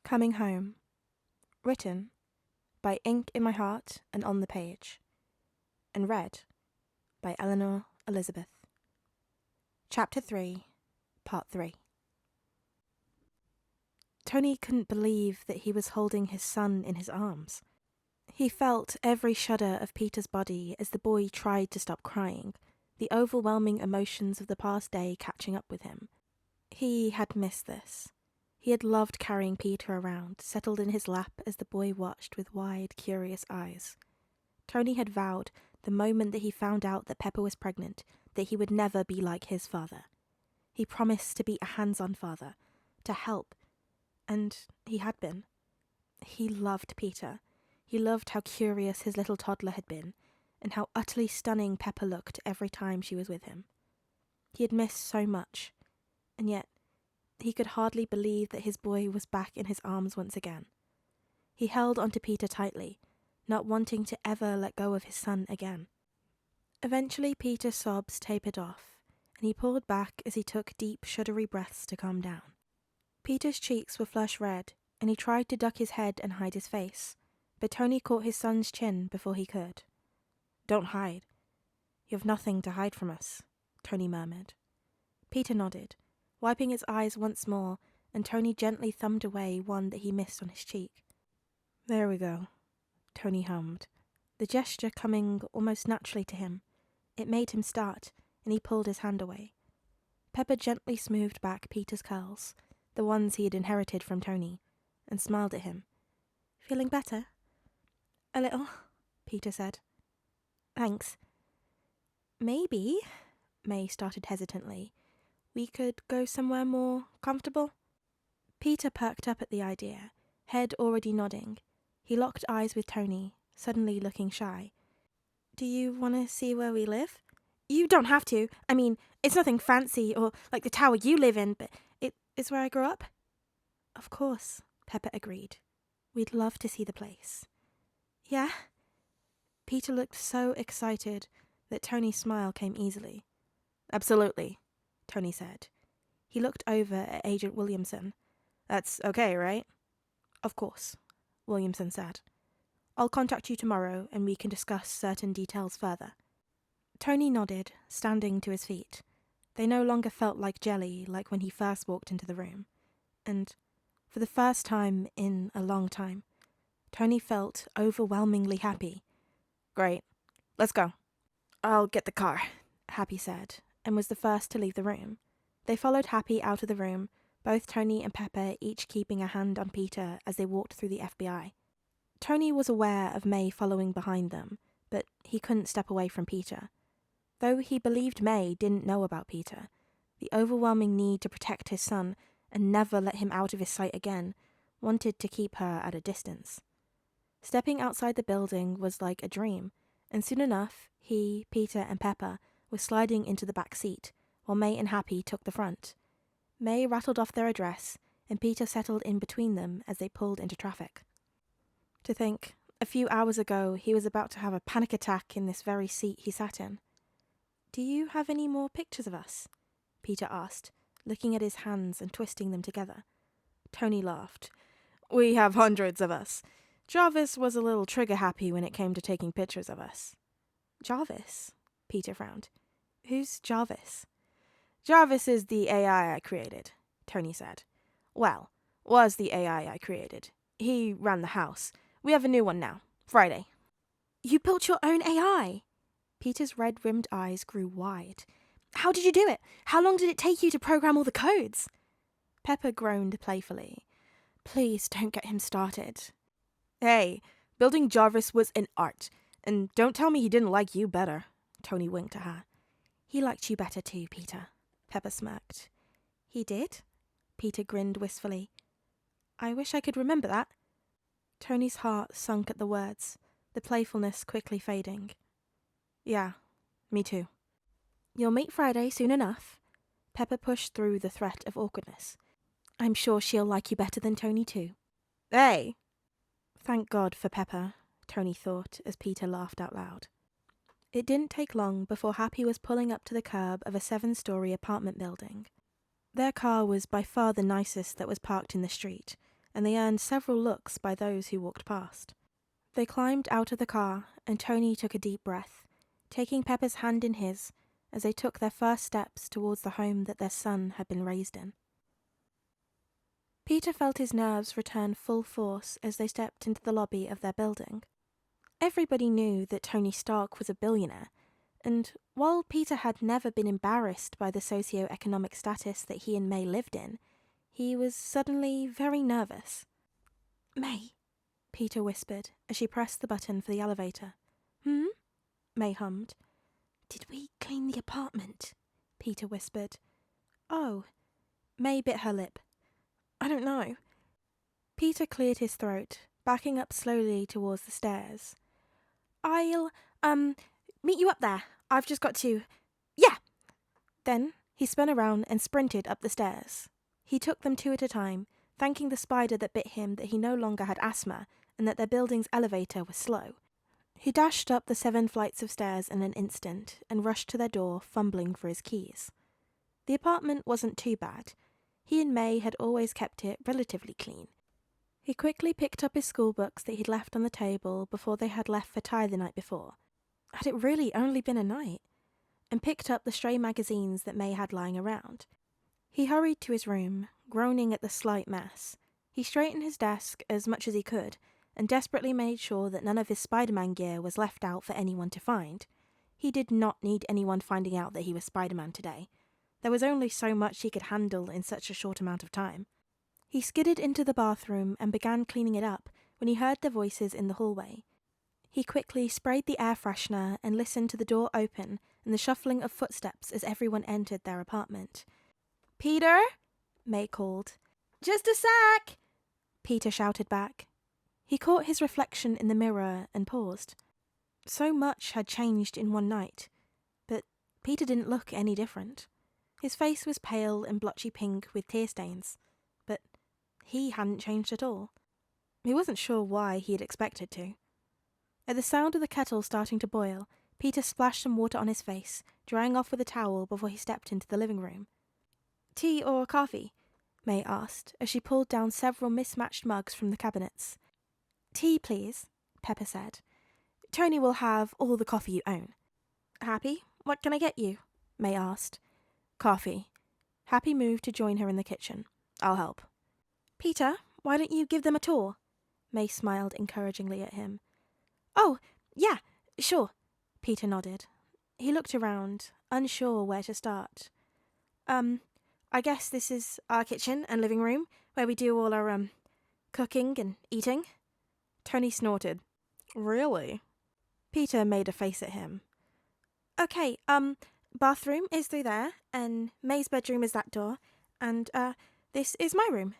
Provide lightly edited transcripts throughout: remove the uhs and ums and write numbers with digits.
Coming Home. Written by Ink in My Heart and On the Page. And read by Eleanor Elizabeth. Chapter 3, Part 3. Tony couldn't believe that he was holding his son in his arms. He felt every shudder of Peter's body as the boy tried to stop crying, the overwhelming emotions of the past day catching up with him. He had missed this. He had loved carrying Peter around, settled in his lap as the boy watched with wide, curious eyes. Tony had vowed, the moment that he found out that Pepper was pregnant, that he would never be like his father. He promised to be a hands-on father, to help, and he had been. He loved Peter. He loved how curious his little toddler had been, and how utterly stunning Pepper looked every time she was with him. He had missed so much, and yet he could hardly believe that his boy was back in his arms once again. He held onto Peter tightly, not wanting to ever let go of his son again. Eventually Peter's sobs tapered off, and he pulled back as he took deep, shuddery breaths to calm down. Peter's cheeks were flush red, and he tried to duck his head and hide his face, but Tony caught his son's chin before he could. "Don't hide. You have nothing to hide from us," Tony murmured. Peter nodded, wiping his eyes once more, and Tony gently thumbed away one that he missed on his cheek. "There we go," Tony hummed, the gesture coming almost naturally to him. It made him start, and he pulled his hand away. Pepper gently smoothed back Peter's curls, the ones he had inherited from Tony, and smiled at him. "Feeling better?" "A little," Peter said. "Thanks." "Maybe," May started hesitantly, "we could go somewhere more comfortable?" Peter perked up at the idea, head already nodding. He locked eyes with Tony, suddenly looking shy. "Do you want to see where we live?" "You don't have to. I mean, it's nothing fancy or like the tower you live in, but it's where I grew up." "Of course," Pepper agreed. "We'd love to see the place." "Yeah?" Peter looked so excited that Tony's smile came easily. "Absolutely," Tony said. He looked over at Agent Williamson. "That's okay, right?" "Of course," Williamson said. "I'll contact you tomorrow and we can discuss certain details further." Tony nodded, standing to his feet. They no longer felt like jelly like when he first walked into the room. And, for the first time in a long time, Tony felt overwhelmingly happy. "Great. Let's go." "I'll get the car," Happy said, and was the first to leave the room. They followed Happy out of the room, both Tony and Pepper each keeping a hand on Peter as they walked through the FBI. Tony was aware of May following behind them, but he couldn't step away from Peter. Though he believed May didn't know about Peter, the overwhelming need to protect his son and never let him out of his sight again wanted to keep her at a distance. Stepping outside the building was like a dream, and soon enough, he, Peter, and Pepper were sliding into the back seat, while May and Happy took the front. May rattled off their address, and Peter settled in between them as they pulled into traffic. To think, a few hours ago he was about to have a panic attack in this very seat he sat in. "Do you have any more pictures of us?" Peter asked, looking at his hands and twisting them together. Tony laughed. "We have hundreds of us. Jarvis was a little trigger-happy when it came to taking pictures of us." "Jarvis?" Peter frowned. "Who's Jarvis?" "Jarvis is the AI I created," Tony said. "Well, was the AI I created. He ran the house. We have a new one now. Friday." "You built your own AI?" Peter's red-rimmed eyes grew wide. "How did you do it? How long did it take you to program all the codes?" Pepper groaned playfully. "Please don't get him started." "Hey, building Jarvis was an art. And don't tell me he didn't like you better." Tony winked at her. "He liked you better too, Peter," Pepper smirked. "He did?" Peter grinned wistfully. "I wish I could remember that." Tony's heart sunk at the words, the playfulness quickly fading. "Yeah, me too." "You'll meet Friday soon enough." Pepper pushed through the threat of awkwardness. "I'm sure she'll like you better than Tony too." "Hey!" Thank God for Pepper, Tony thought as Peter laughed out loud. It didn't take long before Happy was pulling up to the curb of a 7-story apartment building. Their car was by far the nicest that was parked in the street, and they earned several looks by those who walked past. They climbed out of the car, and Tony took a deep breath, taking Pepper's hand in his as they took their first steps towards the home that their son had been raised in. Peter felt his nerves return full force as they stepped into the lobby of their building. Everybody knew that Tony Stark was a billionaire, and while Peter had never been embarrassed by the socio-economic status that he and May lived in, he was suddenly very nervous. "May," Peter whispered as she pressed the button for the elevator. "Hmm?" May hummed. "Did we clean the apartment?" Peter whispered. "Oh." May bit her lip. "I don't know." Peter cleared his throat, backing up slowly towards the stairs. "I'll, meet you up there. I've just got to... Yeah!" Then he spun around and sprinted up the stairs. He took them two at a time, thanking the spider that bit him that he no longer had asthma and that their building's elevator was slow. He dashed up the 7 flights of stairs in an instant and rushed to their door, fumbling for his keys. The apartment wasn't too bad. He and May had always kept it relatively clean. He quickly picked up his school books that he'd left on the table before they had left for Thai the night before. Had it really only been a night? And picked up the stray magazines that May had lying around. He hurried to his room, groaning at the slight mess. He straightened his desk as much as he could, and desperately made sure that none of his Spider-Man gear was left out for anyone to find. He did not need anyone finding out that he was Spider-Man today. There was only so much he could handle in such a short amount of time. He skidded into the bathroom and began cleaning it up when he heard the voices in the hallway. He quickly sprayed the air freshener and listened to the door open and the shuffling of footsteps as everyone entered their apartment. "Peter?" May called. "Just a sec!" Peter shouted back. He caught his reflection in the mirror and paused. So much had changed in one night, but Peter didn't look any different. His face was pale and blotchy pink with tear stains, but he hadn't changed at all. He wasn't sure why he had expected to. At the sound of the kettle starting to boil, Peter splashed some water on his face, drying off with a towel before he stepped into the living room. "Tea or coffee?" May asked, as she pulled down several mismatched mugs from the cabinets. "Tea, please," Pepper said. "Tony will have all the coffee you own." "Happy, what can I get you?" May asked. "Coffee." Happy moved to join her in the kitchen. "I'll help." "Peter, why don't you give them a tour?" May smiled encouragingly at him. "Oh, yeah, sure," Peter nodded. He looked around, unsure where to start. I guess this is our kitchen and living room, where we do all our, cooking and eating." Tony snorted. "Really?" Peter made a face at him. "Okay, bathroom is through there, and May's bedroom is that door, and, this is my room."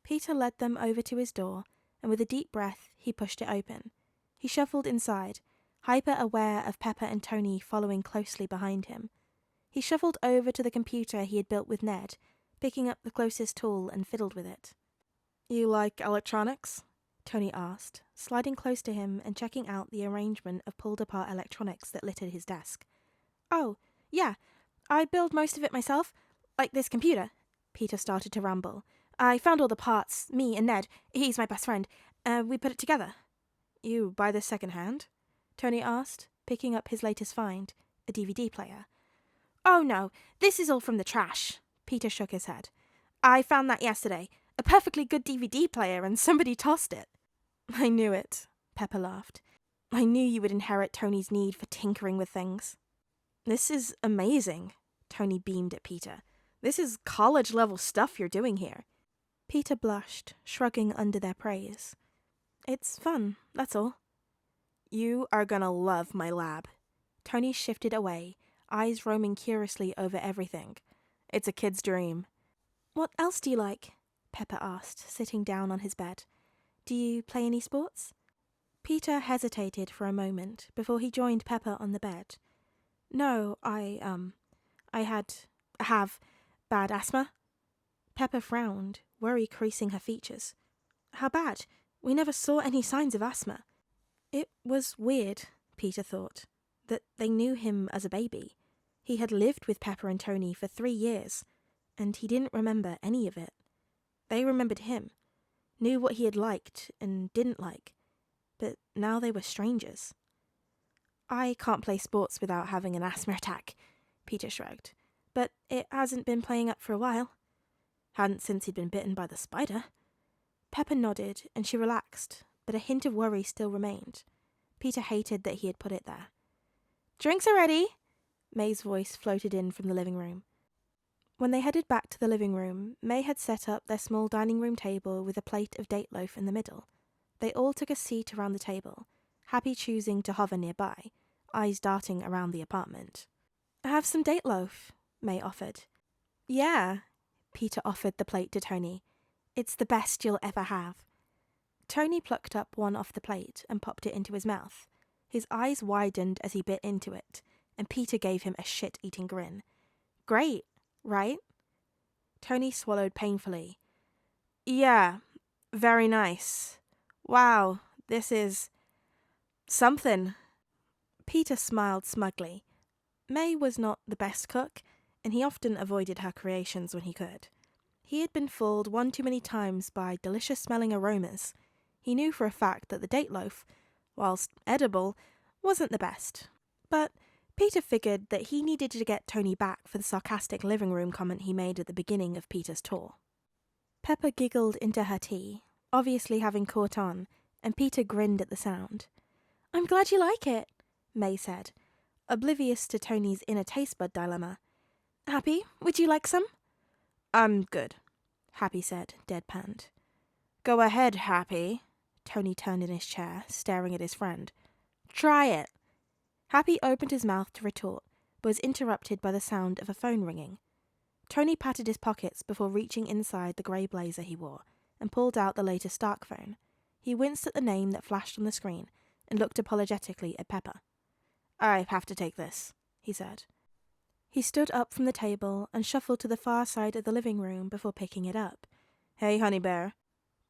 Peter led them over to his door, and with a deep breath, he pushed it open. He shuffled inside, hyper-aware of Pepper and Tony following closely behind him. He shuffled over to the computer he had built with Ned, picking up the closest tool and fiddled with it. "You like electronics?" Tony asked, sliding close to him and checking out the arrangement of pulled-apart electronics that littered his desk. "Oh, yeah, I build most of it myself, like this computer." Peter started to ramble. "I found all the parts, me and Ned, he's my best friend, we put it together." "You buy this second-hand?" Tony asked, picking up his latest find, a DVD player. "Oh no, this is all from the trash." Peter shook his head. "I found that yesterday. A perfectly good DVD player, and somebody tossed it." "I knew it," Pepper laughed. "I knew you would inherit Tony's need for tinkering with things." "This is amazing," Tony beamed at Peter. "This is college-level stuff you're doing here." Peter blushed, shrugging under their praise. "It's fun, that's all." "You are gonna love my lab." Tony shifted away, eyes roaming curiously over everything. "It's a kid's dream." "What else do you like?" Pepper asked, sitting down on his bed. "Do you play any sports?" Peter hesitated for a moment before he joined Pepper on the bed. "No, I have bad asthma." Pepper frowned, worry creasing her features. "How bad? We never saw any signs of asthma." It was weird, Peter thought, that they knew him as a baby. He had lived with Pepper and Tony for 3 years, and he didn't remember any of it. They remembered him. knew what he had liked and didn't like, but now they were strangers. I can't play sports without having an asthma attack, Peter shrugged, but it hasn't been playing up for a while. Hadn't since he'd been bitten by the spider. Pepper nodded, and she relaxed, but a hint of worry still remained. Peter hated that he had put it there. "Drinks are ready," May's voice floated in from the living room. When they headed back to the living room, May had set up their small dining room table with a plate of date loaf in the middle. They all took a seat around the table, Happy choosing to hover nearby, eyes darting around the apartment. "Have some date loaf," May offered. "Yeah," Peter offered the plate to Tony. "It's the best you'll ever have." Tony plucked up one off the plate and popped it into his mouth. His eyes widened as he bit into it, and Peter gave him a shit-eating grin. "Great, right?" Tony swallowed painfully. "Yeah, very nice. Wow, this is something." Peter smiled smugly. May was not the best cook, and he often avoided her creations when he could. He had been fooled one too many times by delicious-smelling aromas. He knew for a fact that the date loaf, whilst edible, wasn't the best. But Peter figured that he needed to get Tony back for the sarcastic living room comment he made at the beginning of Peter's tour. Pepper giggled into her tea, obviously having caught on, and Peter grinned at the sound. "I'm glad you like it," May said, oblivious to Tony's inner taste bud dilemma. "Happy, would you like some?" "I'm good," Happy said, deadpanned. "Go ahead, Happy." Tony turned in his chair, staring at his friend. "Try it." Happy opened his mouth to retort, but was interrupted by the sound of a phone ringing. Tony patted his pockets before reaching inside the grey blazer he wore and pulled out the latest Stark phone. He winced at the name that flashed on the screen and looked apologetically at Pepper. "I have to take this," he said. He stood up from the table and shuffled to the far side of the living room before picking it up. "Hey, honey bear."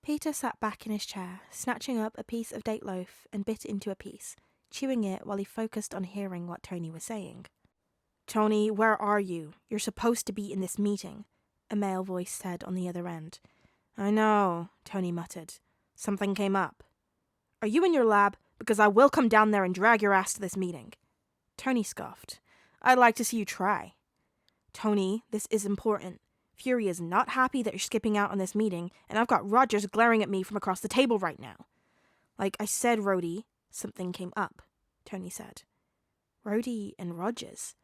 Peter sat back in his chair, snatching up a piece of date loaf and bit into a piece, chewing it while he focused on hearing what Tony was saying. "Tony, where are you? You're supposed to be in this meeting," a male voice said on the other end. "I know," Tony muttered. "Something came up." "Are you in your lab? Because I will come down there and drag your ass to this meeting." Tony scoffed. "I'd like to see you try." "Tony, this is important. Fury is not happy that you're skipping out on this meeting, and I've got Rogers glaring at me from across the table right now." "Like I said, Rhodey, something came up," Tony said. Rhodey and Rogers.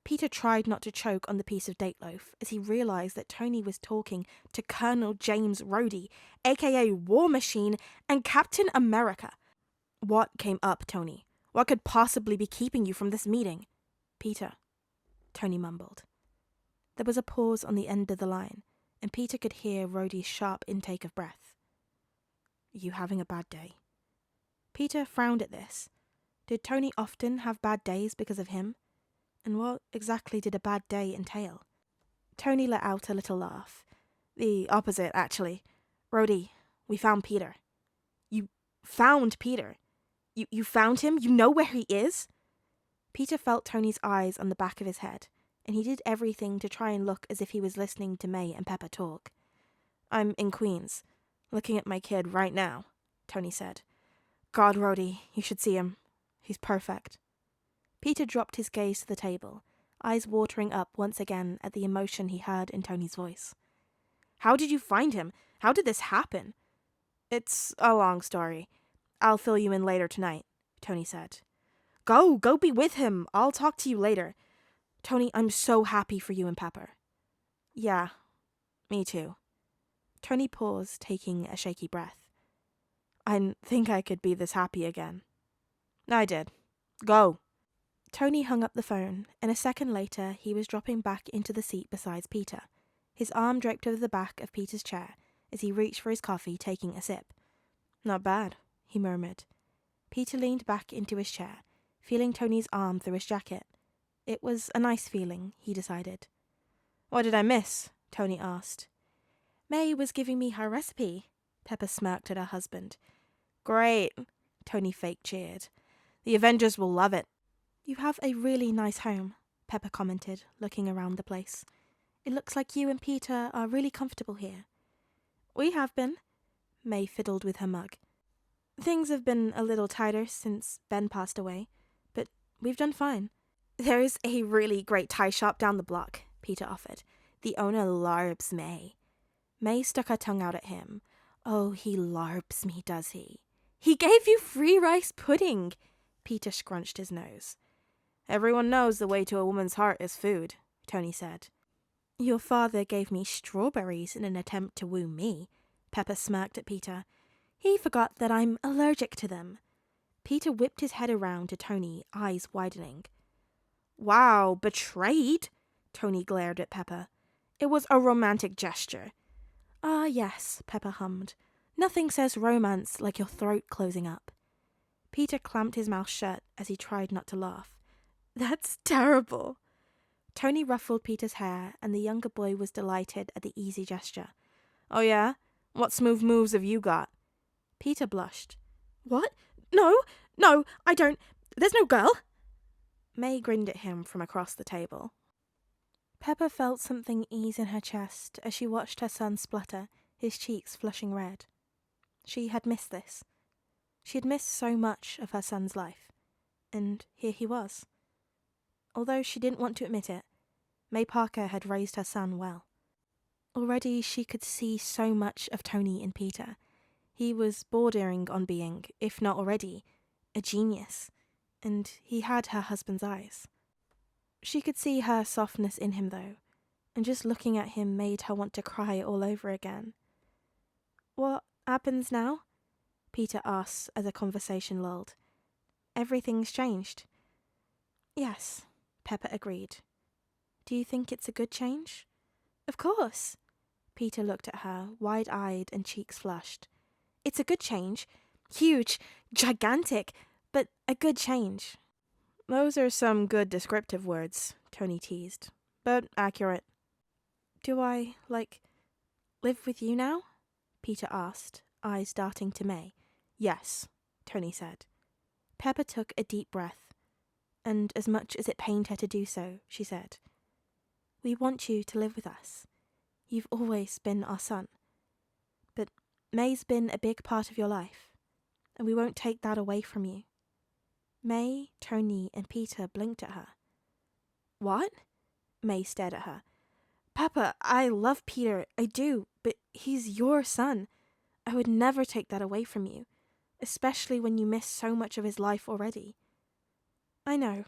Peter tried not to choke on the piece of date loaf as he realized that Tony was talking to Colonel James Rhodey, aka War Machine, and Captain America. "What came up, Tony? What could possibly be keeping you from this meeting?" "Peter," Tony mumbled. There was a pause on the end of the line, and Peter could hear Rhodey's sharp intake of breath. "You having a bad day?" Peter frowned at this. Did Tony often have bad days because of him? And what exactly did a bad day entail? Tony let out a little laugh. "The opposite, actually. Rhodey, we found Peter." "You found Peter? You found him? You know where he is?" Peter felt Tony's eyes on the back of his head, and he did everything to try and look as if he was listening to May and Pepper talk. "I'm in Queens, looking at my kid right now," Tony said. "God, Rhodey, you should see him. He's perfect." Peter dropped his gaze to the table, eyes watering up once again at the emotion he heard in Tony's voice. "How did you find him? How did this happen?" "It's a long story. I'll fill you in later tonight," Tony said. Go be with him. I'll talk to you later. Tony, I'm so happy for you and Pepper." "Yeah, me too." Tony paused, taking a shaky breath. "I didn't think I could be this happy again." "I did. Go." Tony hung up the phone, and a second later he was dropping back into the seat beside Peter, his arm draped over the back of Peter's chair as he reached for his coffee, taking a sip. "Not bad," he murmured. Peter leaned back into his chair, feeling Tony's arm through his jacket. It was a nice feeling, he decided. "What did I miss?" Tony asked. "May was giving me her recipe," Pepper smirked at her husband. "Great," Tony fake cheered. "The Avengers will love it." "You have a really nice home," Pepper commented, looking around the place. "It looks like you and Peter are really comfortable here." "We have been." May fiddled with her mug. Things have been a little tighter since Ben passed away, but we've done fine. There is a really great tie shop down the block, Peter offered. The owner larbs May. May stuck her tongue out at him. Oh, he larbs me, does he? He gave you free rice pudding. Peter scrunched his nose. Everyone knows the way to a woman's heart is food, Tony said. Your father gave me strawberries in an attempt to woo me. Pepper smirked at Peter. He forgot that I'm allergic to them. Peter whipped his head around to Tony, eyes widening. Wow, betrayed? Tony glared at Pepper. It was a romantic gesture. Ah, yes, Pepper hummed. Nothing says romance like your throat closing up. Peter clamped his mouth shut as he tried not to laugh. That's terrible. Tony ruffled Peter's hair, and the younger boy was delighted at the easy gesture. Oh yeah? What smooth moves have you got? Peter blushed. What? No, I don't. There's no girl. May grinned at him from across the table. Pepper felt something ease in her chest as she watched her son splutter, his cheeks flushing red. She had missed this. She had missed so much of her son's life. And here he was. Although she didn't want to admit it, May Parker had raised her son well. Already she could see so much of Tony in Peter. He was bordering on being, if not already, a genius, and he had her husband's eyes. She could see her softness in him, though, and just looking at him made her want to cry all over again. What happens now? Peter asked as the conversation lulled. Everything's changed. Yes, Pepper agreed. Do you think it's a good change? Of course. Peter looked at her, wide-eyed and cheeks flushed. It's a good change. Huge, gigantic, but a good change. Those are some good descriptive words, Tony teased, but accurate. Do I, live with you now? Peter asked, eyes darting to May. Yes, Tony said. Pepper took a deep breath, and as much as it pained her to do so, she said, We want you to live with us. You've always been our son. But May's been a big part of your life, and we won't take that away from you. May, Tony, and Peter blinked at her. What? May stared at her. Pepper, I love Peter, I do, but he's your son. I would never take that away from you, especially when you miss so much of his life already. I know,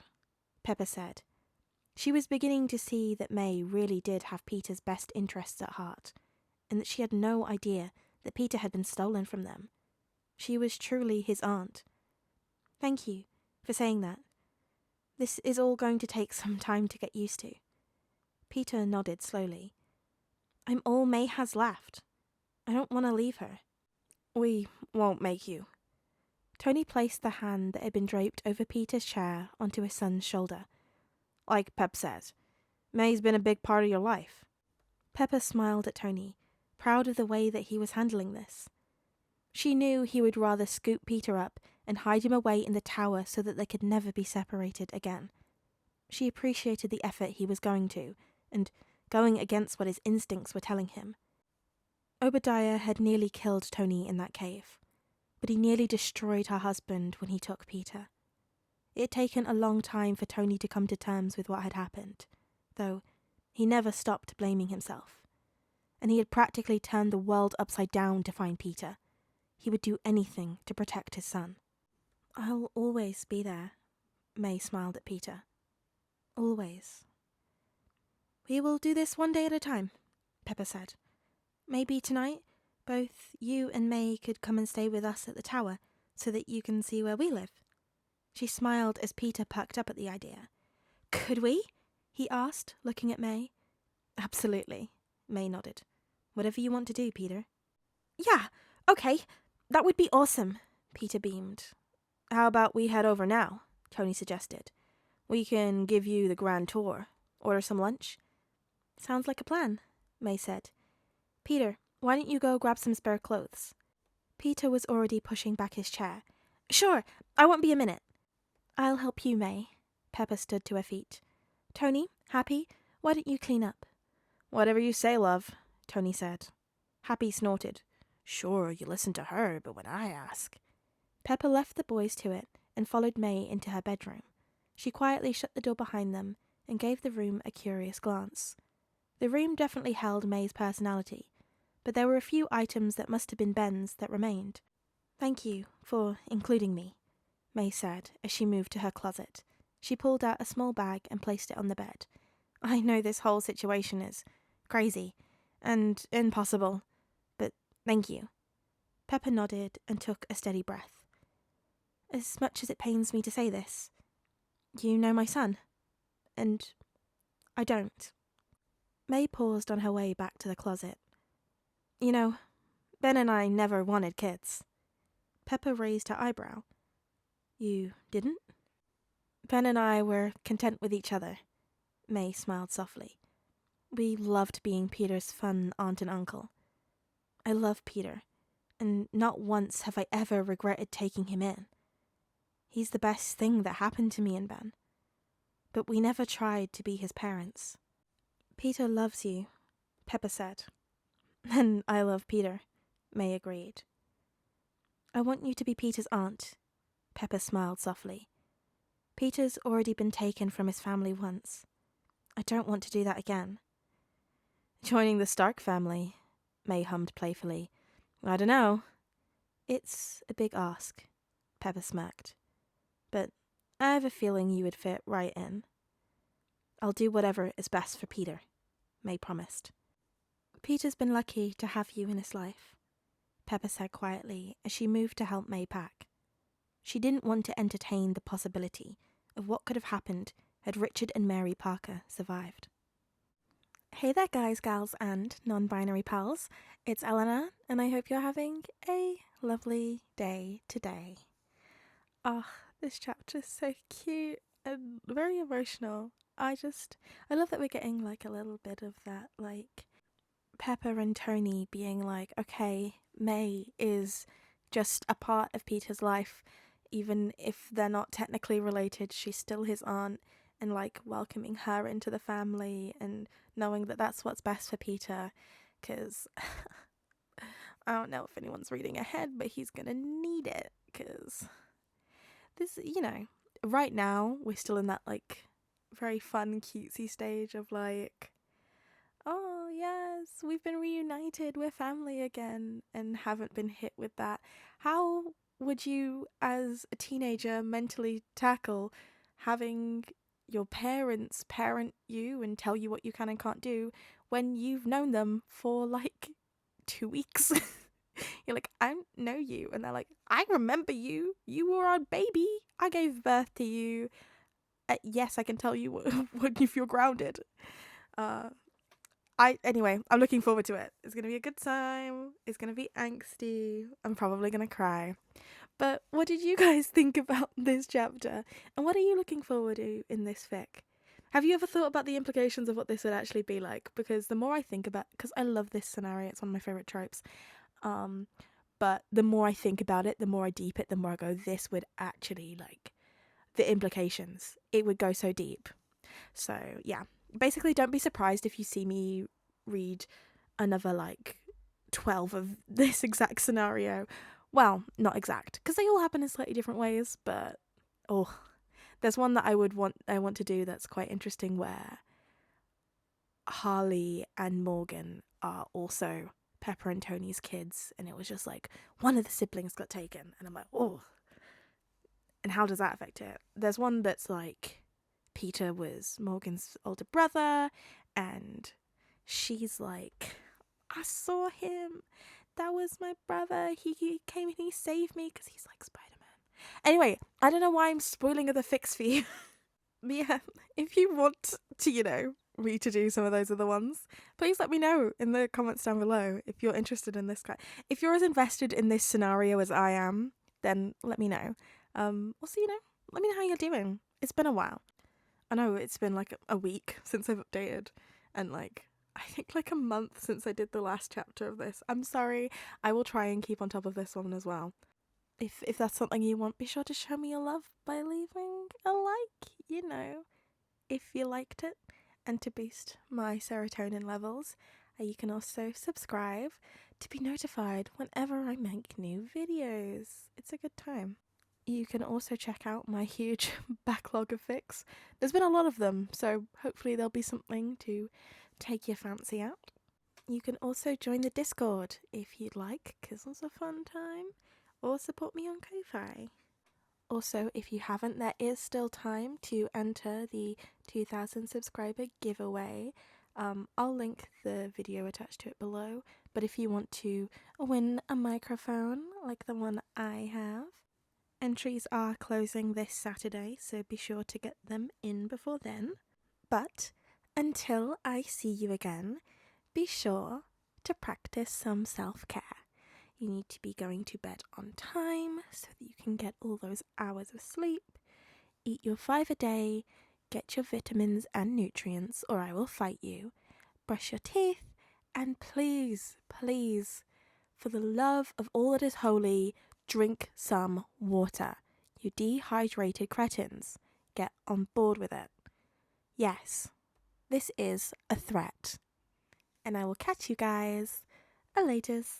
Pepper said. She was beginning to see that May really did have Peter's best interests at heart, and that she had no idea that Peter had been stolen from them. She was truly his aunt. Thank you for saying that. This is all going to take some time to get used to. Peter nodded slowly. I'm all May has left. I don't want to leave her. We won't make you. Tony placed the hand that had been draped over Peter's chair onto his son's shoulder. Like Pep says, May's been a big part of your life. Pepper smiled at Tony, proud of the way that he was handling this. She knew he would rather scoop Peter up and hide him away in the tower so that they could never be separated again. She appreciated the effort he was going to, and going against what his instincts were telling him. Obadiah had nearly killed Tony in that cave, but he nearly destroyed her husband when he took Peter. It had taken a long time for Tony to come to terms with what had happened, though he never stopped blaming himself. And he had practically turned the world upside down to find Peter. He would do anything to protect his son. I'll always be there, May smiled at Peter. Always. We will do this one day at a time, Pepper said. Maybe tonight, both you and May could come and stay with us at the tower so that you can see where we live. She smiled as Peter perked up at the idea. Could we? He asked, looking at May. Absolutely, May nodded. Whatever you want to do, Peter. Yeah, okay, that would be awesome, Peter beamed. How about we head over now? Tony suggested. We can give you the grand tour. Order some lunch. Sounds like a plan, May said. Peter, why don't you go grab some spare clothes? Peter was already pushing back his chair. Sure, I won't be a minute. I'll help you, May. Pepper stood to her feet. Tony, Happy, why don't you clean up? Whatever you say, love, Tony said. Happy snorted. Sure, you listen to her, but when I ask... Pepper left the boys to it and followed May into her bedroom. She quietly shut the door behind them and gave the room a curious glance. The room definitely held May's personality, but there were a few items that must have been Ben's that remained. Thank you for including me, May said as she moved to her closet. She pulled out a small bag and placed it on the bed. I know this whole situation is crazy and impossible, but thank you. Pepper nodded and took a steady breath. As much as it pains me to say this, you know my son, and I don't. May paused on her way back to the closet. You know, Ben and I never wanted kids. Pepper raised her eyebrow. You didn't? Ben and I were content with each other. May smiled softly. We loved being Peter's fun aunt and uncle. I love Peter, and not once have I ever regretted taking him in. He's the best thing that happened to me and Ben. But we never tried to be his parents. Peter loves you, Pepper said. And I love Peter, May agreed. I want you to be Peter's aunt, Pepper smiled softly. Peter's already been taken from his family once. I don't want to do that again. Joining the Stark family, May hummed playfully. I don't know. It's a big ask, Pepper smirked. But I have a feeling you would fit right in. I'll do whatever is best for Peter, May promised. Peter's been lucky to have you in his life, Pepper said quietly as she moved to help May pack. She didn't want to entertain the possibility of what could have happened had Richard and Mary Parker survived. Hey there guys, gals and non-binary pals, it's Eleanor and I hope you're having a lovely day today. This chapter is so cute and very emotional. I love that we're getting like a little bit of that, like Pepper and Tony being like, okay, May is just a part of Peter's life, even if they're not technically related, she's still his aunt, and like welcoming her into the family and knowing that that's what's best for Peter, because I don't know if anyone's reading ahead, but he's gonna need it, because this, right now we're still in that like very fun cutesy stage of like, oh yes, we've been reunited, we're family again, and haven't been hit with that. How would you as a teenager mentally tackle having your parents parent you and tell you what you can and can't do when you've known them for like 2 weeks? You're like, I don't know you, and they're like, I remember you, you were our baby, I gave birth to you. Yes, I can tell you what if you're grounded. Anyway, I'm looking forward to it. It's gonna be a good time. It's gonna be angsty. I'm probably gonna cry. But what did you guys think about this chapter? And what are you looking forward to in this fic? Have you ever thought about the implications of what this would actually be like? Because the more I think about, because I love this scenario, it's one of my favorite tropes. But the more I think about it, the more I deep it, the more I go, this would actually, like, the implications. It would go so deep. So, yeah. Basically, don't be surprised if you see me read another, like, 12 of this exact scenario. Well, not exact, because they all happen in slightly different ways, but, there's one that I want to do that's quite interesting, where Harley and Morgan are also Pepper and Tony's kids, and it was just like one of the siblings got taken, and I'm like, oh, and how does that affect it? There's one that's like Peter was Morgan's older brother, and she's like, I saw him, that was my brother, he came and he saved me because he's like Spider-Man. Anyway, I don't know why I'm spoiling other fics for you. But yeah, if you want to, me to do some of those other ones, please let me know in the comments down below if you're interested in this guy. If you're as invested in this scenario as I am, then let me know. Also, let me know how you're doing. It's been a while. I know it's been like a week since I've updated, and like I think like a month since I did the last chapter of this. I'm sorry. I will try and keep on top of this one as well. If that's something you want, be sure to show me your love by leaving a like, if you liked it. And to boost my serotonin levels, you can also subscribe to be notified whenever I make new videos. It's a good time. You can also check out my huge backlog of fics. There's been a lot of them, so hopefully there'll be something to take your fancy out. You can also join the Discord if you'd like, because it's a fun time, or support me on Ko-Fi. Also, if you haven't, there is still time to enter the 2000 subscriber giveaway. I'll link the video attached to it below, but if you want to win a microphone like the one I have, entries are closing this Saturday, so be sure to get them in before then. But until I see you again, be sure to practice some self-care. You need to be going to bed on time so that you can get all those hours of sleep. Eat your 5 a day, get your vitamins and nutrients or I will fight you. Brush your teeth, and please, please, for the love of all that is holy, drink some water. You dehydrated cretins. Get on board with it. Yes, this is a threat. And I will catch you guys laters.